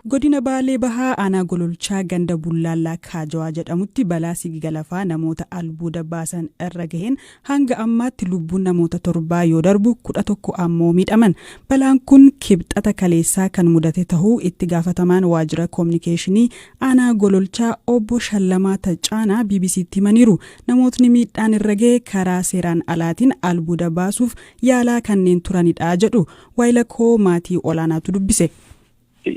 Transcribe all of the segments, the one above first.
Godina Baalee Bahaa aanaa Gololchaa ganda Bullaallaa Kaajawaa jedhamutti balaa sigiga lafaa namoota albuuda baasan irra gaheen hanga ammaatti lubbuun namoota 7 yoo darbu 11 ammoo miidhaman. Balaan kun kibxata kaleessaa kan mudate tahuu itti gaafatamaan waajjira koominikeeshinii aanaa Gololchaa obbo Shallamaa Tacaanaa BBC'tti himaniiru. Namootni miidhaan irra gahe karaa seeraan alaatiin albuuda baasuuf yaalaa kanneen turanidha jedhu. Waayilakoo maatii olaanaatu dubbise.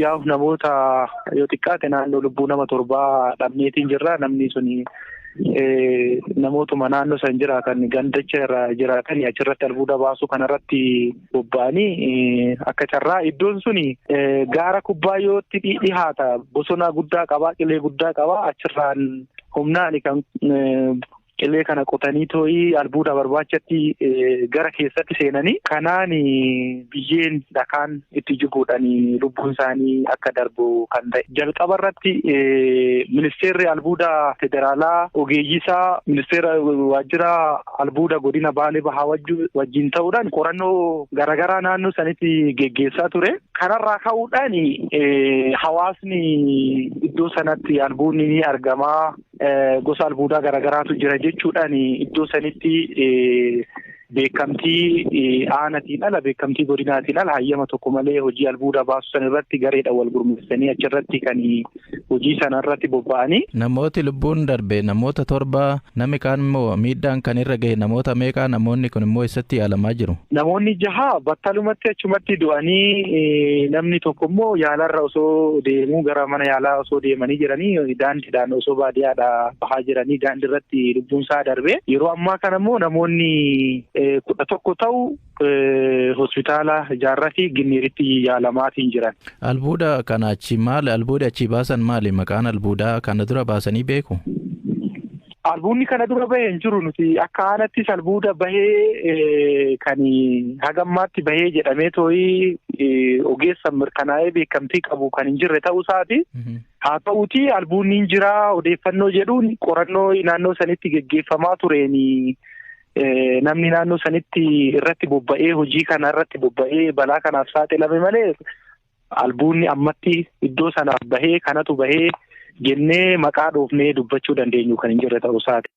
Yaa'u namoota yoo xiqqaate naannoo lubbuu nama 7 dhabneetiin jirra. Namni suni namootuma naannoo san jiraatan gandacha irra jiraatan achirratti albuuda baasuu kanarratti bobba'anii akka carraa iddoon suni gaara Kubbaayootti dhihaata. Bosona guddaa qabaa, qilee guddaa qabaa. Achirraan humnaan kan qilee kana qotanii too'ii albuuda barbaachatti gara keessatti seenanii kanaan biyyeen dhakaan itti jiguudhaan lubbuun isaanii akka darbu kan ta'e. Jalqaba irratti ministeerri albuuda federaalaa ogeeyyisaa ministeera waajjira albuuda godina Baalee Bahaa wajjin ta'uudhaan qorannoo garaagaraa naannoo sanitti geggeessaa ture. Kanarraa ka'uudhaan hawaasni iddoo sanatti albuudni ni argamaa. Gosa albuudaa garaagaraatu jira jechuudhaan iddoo sanitti beekamtii aanaatiin ala beekamtii godinaatiin ala hayyama tokko malee hojii albuuda baasu san irratti gareedhaan wal gurmeessanii achirratti kan hojii sana irratti bobba'anii. Namooti lubbuun darbe namoota 7 namni kaan immoo miidhaan kan irra gahe namoota meeqa namoonni kun immoo eessatti yaalamaa jiru? Namoonni 6 battalumatti achumatti du'anii namni tokko immoo yaalarra osoo deemuu gara mana yaalaa osoo deemanii jiranii daandiidhaan osoo baadiyyaadhaa bahaa jiranii daandii irratti lubbuun isaa darbe. Yeroo ammaa kana immoo namoonni 11 ta'u hospitaala Jaarraa fi Ginneeritti yaalamaatiin jiran. Albuuda kana achi maali? Albuuda achi baasan maali? Maqaan albuudaa kana dura baasanii beeku? Albuudni kana dura bahee hin jiru. Nuti akka aanattis albuuda bahee kan hagammaatti bahee jedhamee too'ii ogeessan mirkanaa'ee beekamtii qabu kan hin jirre ta'uu isaati. Haa ta'uutii albuudni hin jira odeeffannoo jedhuun qorannoo naannoo sanitti geggeeffamaa tureeni. Namni naannoo sanitti irratti bobba'ee hojii kana irratti bobba'ee balaa kanaaf saaxilame malee albuudni ammatti iddoo sanaaf bahee kanatu bahee jennee maqaa dhoofnee dubbachuu dandeenyu kan hin jirre ta'uu isaati.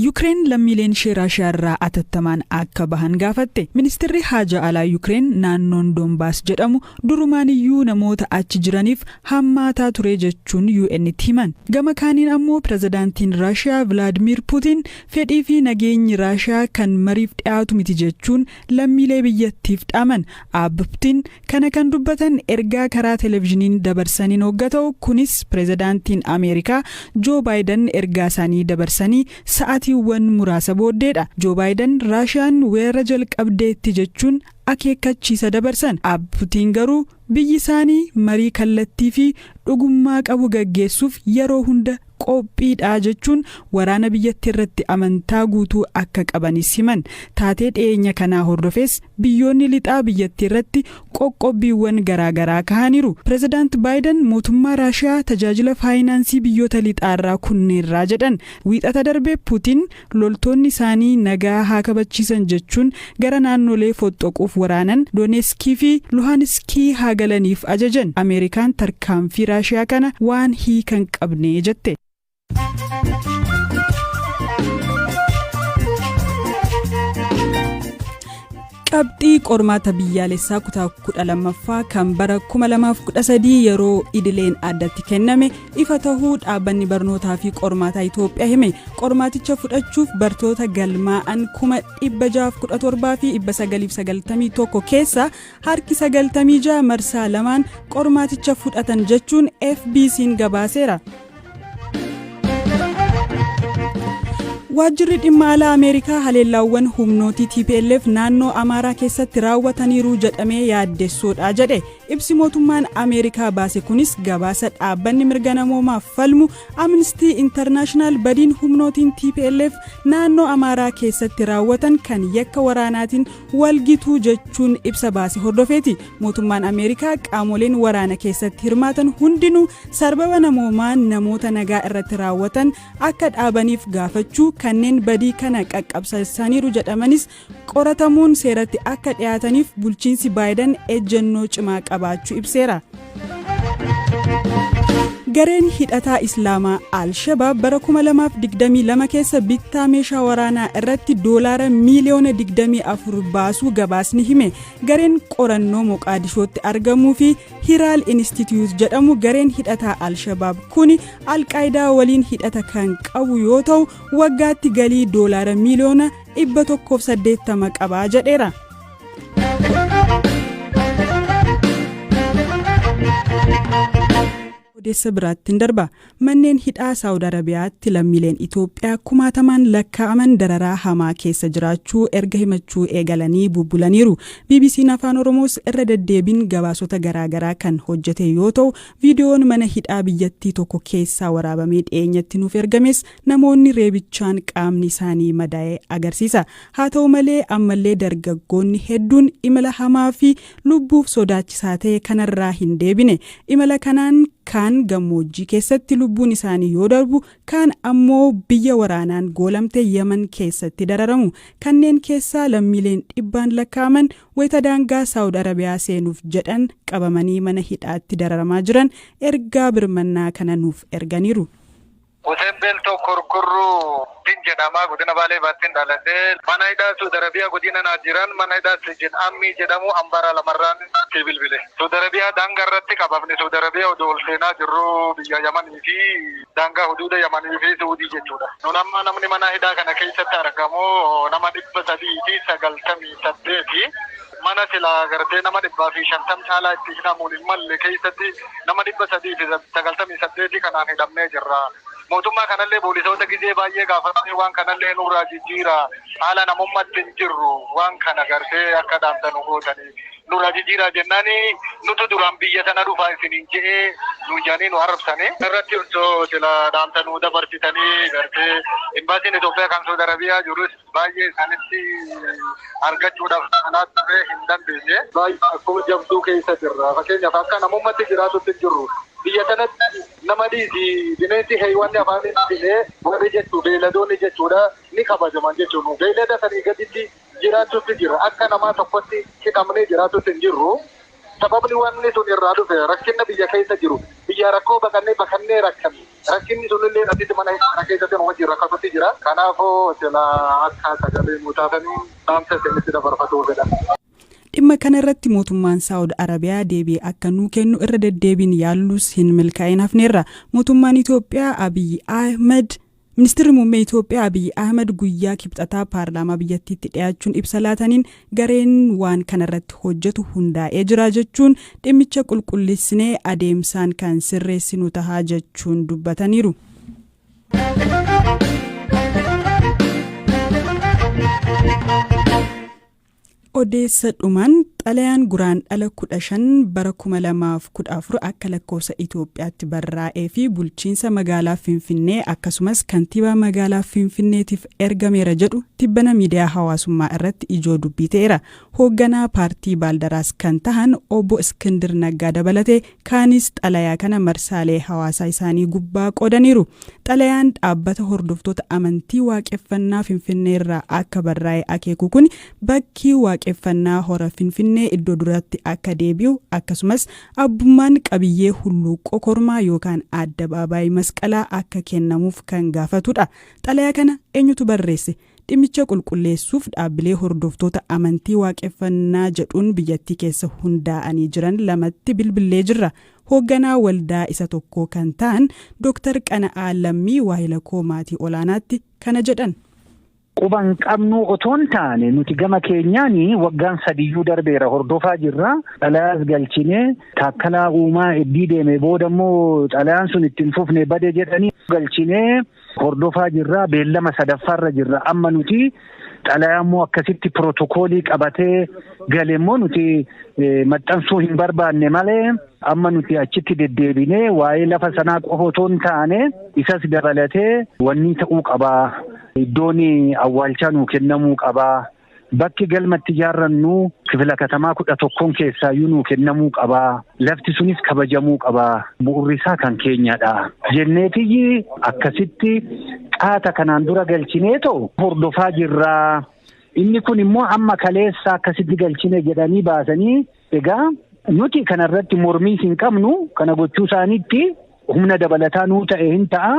Yuukireen lammiileen ishee Raashiyaa irraa atattamaan akka bahan gaafatte. Ministeerri Haajaa Alaa Yuukireen naannoon Doombaas jedhamu durumaaniyyuu namoota achi jiraniif hammaataa ture jechuun UN'tti himan. Gama kaaniin ammoo pirezidaantiin Raashiyaa Vilaadimiir Puutiin fedhii fi nageenyi Raashiyaa kan mariif dhiyaatu miti jechuun lammiilee biyyattiif dhaaman. Puutiin kana kan dubbatan ergaa karaa televezyiiniin dabarsaniin hogga ta'u kunis pirezidaantiin Ameerikaa Joo Baayiden ergaa isaanii dabarsanii sa'aatiiwwan muraasa booddeedha. Joo Baayiden Raashiyaan weerara jalqabdeetti jechuun akeekkachiisa dabarsan. Puutiin garuu biyyi isaanii marii kallattii fi dhugummaa qabu gaggeessuuf yeroo hunda qophiidha jechuun waraana biyyattii irratti amantaa guutuu akka qabanis himan. Taatee dhiyeenya kanaa hordofees biyyoonni lixaa biyyattii irratti qoqqobbiiwwan garaagaraa kahaniiru. Pirezidaant Baayiden mootummaa Raashiyaa tajaajila faayinaansii biyyoota lixaarraa kunneerraa jedhan. Wiixata darbe Puutiin loltoonni isaanii nagaa haa kabachiisan jechuun gara naannolee foxxoquuf waraanan Dooneeskii fi Luhaanskii haa galaniif ajajan. Ameerikaan tarkaanfii Raashiyaa kana waan hiikan qabne jette. Qabxii qormaata biyyaalessaa kutaa 12ffaa kan bara 2013 yeroo idileen addatti kenname ifa tahuu dhaabbanni barnootaa fi qormaata Itoophiyaa hime. Qormaaticha fudhachuuf bartoota galmaa'an 617 fi 991 keessa harki 96 marsaa lamaan qormaaticha fudhatan jechuun FBC'n gabaaseera. Waajjirri dhimma alaa Ameerikaa haleellaawwan humnootii TPLF naannoo Amaaraa keessatti raawwataniiru jedhamee yaaddessoodha jedhe. Ibsi mootummaan Ameerikaa baase kunis gabaasa dhaabbanni mirga namoomaaf falmu Amnesty International badiin humnootiin TPLF naannoo Amaaraa keessatti raawwatan kan yakka waraanaatiin walgituu jechuun ibsa baase hordofeeti. Mootummaan Ameerikaa qaamoleen waraana keessatti hirmaatan hundinuu sarbama namoomaan namoota nagaa irratti raawwatan akka dhaabaniif gaafachuu kanneen badii kana qaqqabsiisaniiru jedhamanis qoratamuun seeratti akka dhiyaataniif bulchiinsi Baayiden ejjennoo cimaa qabaachuu ibseera. Gareen hidhataa Islaamaa Al-Shabaab bara 2022 keessa bittaa meeshaa waraanaa irratti doolaara miiliyoona 24 baasuu gabaasni hime. Gareen qorannoo Moqaadishootti argamuu fi Hiraal Institute jedhamu gareen hidhataa Al-Shabaab kuni Al-Qaayidaa waliin hidhata kan qabu yoo ta'u waggaatti galii doolaara miiliyoona 180 qabaa jedheera. Odeessa biraattiin darba manneen hidhaa Saawud Arabiyaatti lammiileen Itoophiyaa kumaatamaan lakkaa'aman dararaa hamaa keessa jiraachuu erga himachuu eegalanii bubbulaniiru. BBC'n Afaan Oromoos irra deddeebiin gabaasota garaagaraa kan hojjete yoo ta'u viidiyoon mana hidhaa biyyattii tokko keessaa waraabamee dhiyeenyatti nuuf ergames namoonni reebichaan qaamni isaanii madaa'e agarsiisa. Haa ta'u malee ammallee dargaggoonni hedduun imala hamaa fi lubbuuf sodaachisaa ta'e kanarraa hin deebine. Imala kanaan kaan gammoojjii keessatti lubbuun isaanii yoo darbu kaan ammoo biyya waraanaan goolamte Yemen keessatti dararamu. Kanneen keessaa lammiileen dhibbaan lakkaa'aman wayita daangaa Saawud Arabiyaa seenuuf jedhan qabamanii mana hidhaatti dararamaa jiran ergaa birmannaa kana nuuf erganiiru. Hussein Belto Korkorroo jedhama godina Baalee Baattiin dhalatee mana hidhaa Saawud Arabiyaa godina Naajiran mana hidhaa Sijin Ammii jedhamu hambara lamarraan bilbile. Saawud Arabiyaa daangaa irratti qabamne Saawud Arabiyaa odoo ol seenaa jirru biyya Yamanii fi daangaa huduuda Yamanii fi Saawudii jechuudha. Nun amma namni mana hidhaa kana keessatti argamu nama 398 mana silaa gartee nama 150 caalaa itti hidhamuun hin malle keessatti nama 398 kanaan hidhamnee jirra. Mootummaa kanallee poolisoota gizee baay'ee gaafatanii waan kanallee nurraa jijjiira haala namummaatti hin jirru waan kana gartee akka dhaamtanu gootanii nurraa jijjiira jennaani nutu duraan biyya sana dhufaa isiniin je'ee nu jaanii nu arrabsanii irratti osoo sila dhaamtanuu dabarsitanii gartee imbaasiin Itoophiyaa kan Saawud Arabiyaa jirus baay'ee isaanitti argachuudhaaf kanaa turre hin dandeenye baay'ee akkuma jabduu keessa jirra fakkeenyaaf akka namummaatti jiraatutti jirru. Biyya kanatti nama dhiisi bineensi haywanni afaan dhiisee warri jechuu beeyladoonni jechuudha ni kabajaman jechuudha. Beeylada sanii gaditti jiraachuutti jira. Akka namaa tokkotti hidhamnee jiraatuutti hin jirru. Sababni wanni sun irraa dhufe rakkinna biyya keessa jiru. Biyya rakkoo baqannee rakkanne. Rakkinni sunillee asitti mana hidhaa keessatti nu wajjin rakkatutti jira. Kanaafuu sila akka sagalee mutaatanii dhaamsa isinitti dabarfatuu fedha. Dhimma kana irratti mootummaan Saawud Arabiyaa deebii akka nuu kennu irra deddeebiin yaallus hin milkaa'in hafneerra. Mootummaan Itoophiyaa Abiy Ahmed Ministeerri muummee Itoophiyaa Abiy Ahmed guyyaa kibxataa paarlaamaa biyyattiitti dhiyaachuun ibsa laataniin gareen waan kana irratti hojjetu hundaa'ee jira jechuun dhimmicha qulqulleessinee adeemsaan kan sirreessinu tahaa jechuun dubbataniiru. Odeessa dhumaan xalayaan guraandhala 15 bara 2014 akka lakkoofsa Itoophiyaatti barraa'ee fi bulchiinsa magaalaa Finfinnee akkasumas kantiibaa magaalaa Finfinneetiif ergameera jedhu tibbana miidiyaa hawaasummaa irratti ijoo dubbii ta'eera. Hoogganaa paartii Baaldaraas kan tahan obbo Iskindir Naggaa dabalatee kaanis xalayaa kana marsaalee hawaasaa isaanii gubbaa qoodaniiru. Xalayaan dhaabbata hordoftoota amantii waaqeffannaa Finfinnee irraa akka barraa'e akeeku kun bakki waaqeffannaa hora Finfinnee iddoo duratti akka deebi'u akkasumas abbummaan qabiyyee hulluuqoo kormaa yookaan adda baabaayii masqalaa akka kennamuuf kan gaafatudha. Xalayaa kana eenyutu barreesse? Dhimmicha qulqulleessuuf dhaabbilee hordoftoota amantii waaqeffannaa jedhuun biyyattii keessa hundaa'anii jiran lamatti bilbilee jirra. Hoogganaa waldaa isa tokko kan ta'an Dr. Qana'aa Lammii Waahila Koomaatii Olaanaatti kana jedhan. Quban qabnu otoon taane nuti gama keenyaanii waggaan 3 darbeera hordofaa jirra. Xalayaas galchine taakkalaa uumaa eddii deeme boodammoo xalayaan sun ittiin fufne bade jedhanii galchine hordofaa jirra. Beellama 3ffaarra jirra. Amma nuti xalayaammoo akkasitti pirootokoolii qabatee galemmoo nuti maxxansuu hin barbaanne malee amma nuti achitti deddeebinee waa'ee lafa sanaa qofa otoon taane isas dabalatee wanni ta'uu qabaa. Iddoon awwaalchaa nuu kennamuu qabaa. bakki galmatti ijaarrannu kifila katamaa 11 keessaayyuu nuu kennamuu qabaa. Lafti sunis kabajamuu qabaa. Bu'uurri isaa kan keenyadha. Jenneetiyyi akkasitti qaata kanaan dura galchineetoo hordofaa jirraa. Inni kun immoo amma kaleessa akkasitti galchine jedhanii baasanii egaa nuti kanarratti mormii hin qabnu kana gochuu isaaniitti humna dabalataa nuu ta'e hin ta'a.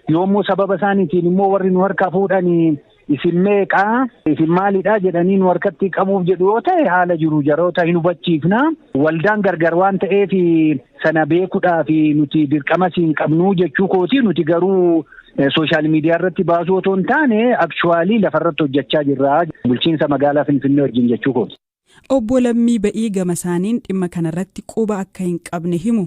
Yoommoo sababa isaaniitiin immoo warri nu harkaa fuudhanii isin meeqaa isin maalidhaa jedhanii nu harkatti qabuuf jedhu yoo ta'e haala jiru jaroota hin hubachiifna. Waldaan gargar waan ta'eef sana beekuudhaaf nuti dirqama hin qabnu jechuu kooti. Nuti garuu sooshaal miidiyaa irratti baasuu otoo hin taane akchuwaalii lafarratti hojjechaa jirra bulchiinsa magaalaa Finfinnee wajjin jechuu kooti. Obbo Lammii Ba'ii gama isaaniin dhimma kanarratti quba akka hin qabne himu.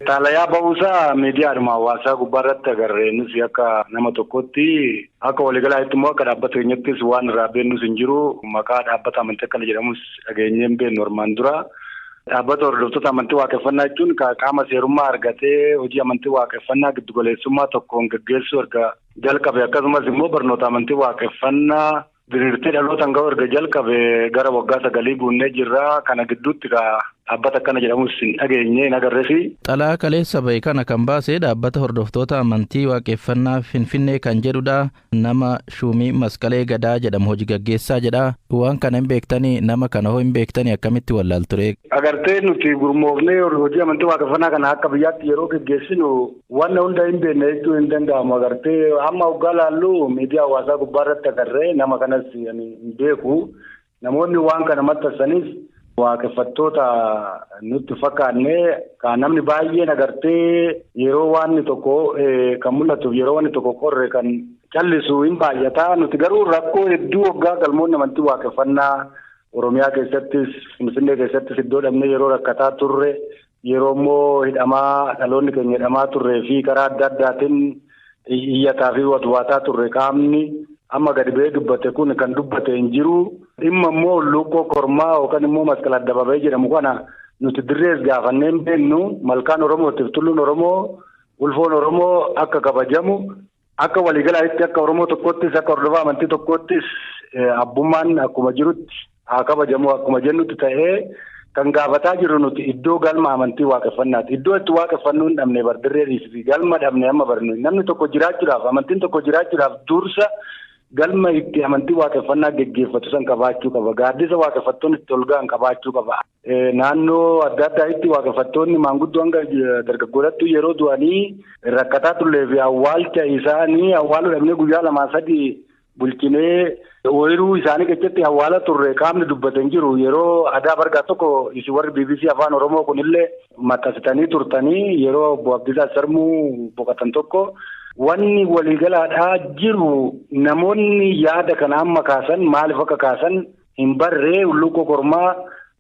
Xaalayaa ba'uusaa miidiyaadhuma hawaasaa gubbaarratti agarreenus akka nama tokkotti akka waliigalaatti immoo akka dhaabbata keenyattis waan irraa beennus hin jiru. Maqaa dhaabbata amantii akkana jedhamus dhageenyee hin beeknu armaan dura. Dhaabbata hordoftoota amantii waaqeffannaa jechuun qaama seerummaa argatee hojii amantii waaqeffannaa giddugaleessummaa tokkoon gaggeessuu erga jalqabe akkasumas immoo barnoota amantii waaqeffannaa diriirtee dhalootaan ga'u erga jalqabe gara waggaa 9 guunnee jirra. Kana gidduutti dhaabbata akkana jedhamus hin dhageenye hin agarreesi. Xalaa kaleessa bahe kana kan baase dhaabbata hordoftoota amantii waaqeffannaa Finfinnee kan jedhudha. Nama Shuumii Masqalee Gadaa jedhamu hojii gaggeessaa jedha. Waan kana hin beektanii nama kana hoo hin beektanii akkamitti wallaal ture? Agartee nuti gurmoofnee hojii amantii waaqeffannaa kana akka biyyaatti yeroo gaggeessinu waan hunda hin beekne jechuu hin danda'amu. Agartee amma hoggaa laallu miidiyaa hawaasaa gubbaarratti agarree nama kanas hin beeku. Namoonni waan kana maxxansanis waaqeffattoota nutti fakkaanne kan namni baay'een agartee yeroo waan tokko kan mul'atuuf yeroo waan tokko qorre kan callisu hin baay'ata. Nuti garuu rakkoo hedduu waggaa galmoonni amantii waaqeffannaa Oromiyaa keessattis Finfinnee keessattis iddoo dhabnee yeroo rakkataa turre yeroo immoo hidhamaa dhaloonni keenya hidhamaa turree fi karaa adda addaatiin iyyataa fi watwaataa turre qaamni amma gadi ba'ee dubbate kun kan dubbate hin jiru. Dhimma immoo lukkoo kormaa yookaan immoo masqala addabaabee jedhamu kana nuti dirrees gaafannee hin beeknu. Malkaan Oromootiif tulluun Oromoo ulfoon Oromoo akka kabajamu akka waliigalaatti akka Oromoo tokkottis akka hordofaa amantii tokkottis abbummaan akkuma jirutti haa kabajamu akkuma jennutti ta'ee kan gaafataa jiru nuti iddoo galma amantii waaqeffannaati. Iddoo itti waaqeffannuu hin dhabne bardirree dhiisii galma dhabne amma barnu namni tokko jiraachuudhaaf amantiin tokko jiraachuudhaaf dursa galma itti amantii waaqeffannaa geggeeffatu san qabaachuu qaba. Gaaddisa waaqeffattoonni itti ol ga'an qabaachuu qaba. Naannoo adda addaatti waaqeffattoonni maanguddoo hanga dargaggoodhattu yeroo du'anii rakkataa turlee fi awwaalcha isaanii awwaaluu dhabnee guyyaa 2-3 bulchinee ooyiruu isaanii keessatti awwaala turre qaamni dubbatan jiru. Yeroo aadaa bargaa tokko isin warri BBC Afaan Oromoo kunillee maxxansitanii turtanii yeroo obbo Abdiisaa Sarmuu boqotan tokko wanni waliigalaadhaa jiru namoonni yaada kana amma kaasan maaliif akka kaasan hin barree. Lukkoo kormaa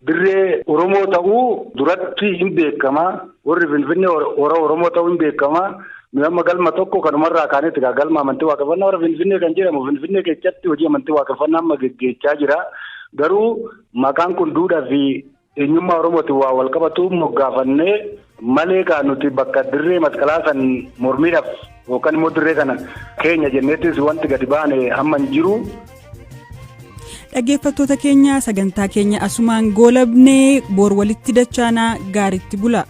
dirree Oromoo ta'uu duratti hin beekama. Warri Finfinnee Oromoo ta'uu hin beekama. Nu amma galma tokko kanumarraa kaanetti galma amantii waaqeffannaa warra Finfinnee kan jedhamu Finfinnee keessatti hojii amantii waaqeffannaa amma geggeechaa jira. Garuu maqaan kun duudhaa fi eenyummaa Oromootiin waa wal qabatu moggaafannee malee kan nuti bakka dirree masqalaa san mormiidhaaf yookaan immoo dirree kana keenya jenneettis wanti gadi baane amma hin jiru. Dhaggeeffattoota keenya sagantaa keenya asumaan goolabnee boor walitti dachaanaa gaariitti bula.